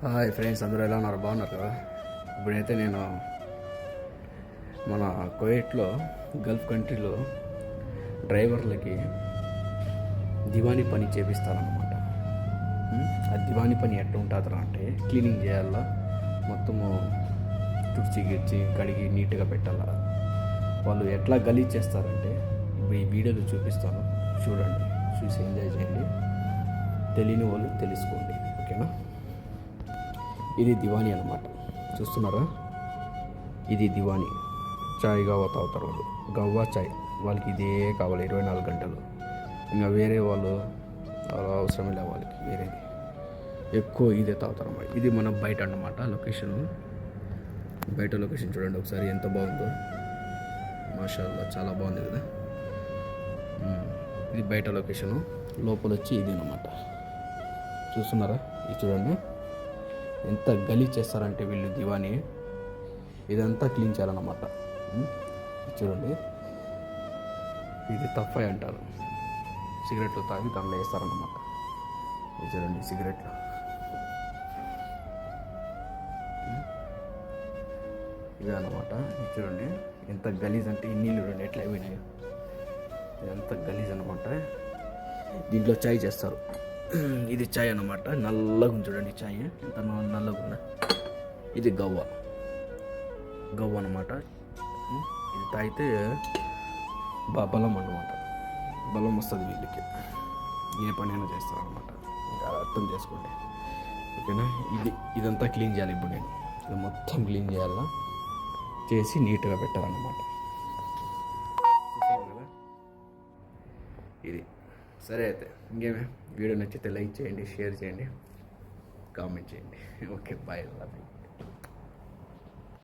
Hi friends, అందరూ ఎలా ఉన్నారు? బాగున్నారు కదా? ఇప్పుడైతే నేను మన కువైట్లో గల్ఫ్ కంట్రీలో డ్రైవర్లకి దివానీ పని చేపిస్తారన్నమాట. ఆ దివానీ పని ఎట్లా ఉంటుందా అంటే క్లీనింగ్ చేయాలా, మొత్తము తుడిచి గిడ్చి కడిగి నీట్గా పెట్టాలా. వాళ్ళు ఎట్లా గలీజ్ చేస్తారంటే ఇప్పుడు ఈ వీడియోలో చూపిస్తాను, చూడండి, చూసి ఎంజాయ్ చేయండి. తెలియని వాళ్ళు తెలుసుకోండి, ఓకేనా? ఇది దివానీ అన్నమాట, చూస్తున్నారా? ఇది దివానీ. చాయ్ గవ్వ తాగుతారు వాళ్ళు, గవ్వ చాయ్ వాళ్ళకి ఇదే కావాలి 24 గంటలు. ఇంకా వేరే వాళ్ళు అవసరమే లే వాళ్ళకి, వేరేది ఎక్కువ ఇదే తాగుతారు అన్నమాట. ఇది మనం బయట అన్నమాట లొకేషన్. బయట లొకేషన్ చూడండి ఒకసారి ఎంత బాగుందో, మాషాల్లా, చాలా బాగుంది కదా. ఇది బయట లొకేషను. లోపల వచ్చి ఇది అన్నమాట, చూస్తున్నారా? ఇది చూడండి ఎంత గలీజ్ చేస్తారంటే వీళ్ళు దివానీ. ఇదంతా క్లీన్ చేయాలన్నమాట. చూడండి, ఇది తఫాయ్ అంటారు. సిగరెట్లు తాగి దాంట్లో వేస్తారన్నమాట. ఇది చూడండి సిగరెట్లు. ఇవే అన్నమాట. ఇది చూడండి ఎంత గలీజ్ అంటే ఈ నీళ్ళు చూడండి ఎట్లా అయిపోయినాయో. ఇదంతా గలీజ్ అన్నమాట. దీంట్లో చాయ్ చేస్తారు. ఇది చాయ్ అన్నమాట. నల్లగా ఉంది చూడండి చాయ్ ఎంత నల్లగా ఉందా. ఇది గవ్వ అన్నమాట. ఇది తాగితే బలం అన్నమాట, బలం వస్తుంది వీళ్ళకి. ఏ పనైనా చేస్తారన్నమాట. ఇంకా అర్థం చేసుకోండి, ఓకేనా? ఇదంతా క్లీన్ చేయాలి. ఇప్పుడు నేను ఇది మొత్తం క్లీన్ చేయాలా, చేసి నీట్గా పెట్టాలన్నమాట. కదా ఇది. సరే అయితే ఇంకేమే, వీడియో నచ్చితే లైక్ చేయండి, షేర్ చేయండి, కామెంట్ చేయండి. Okay, bye, love you.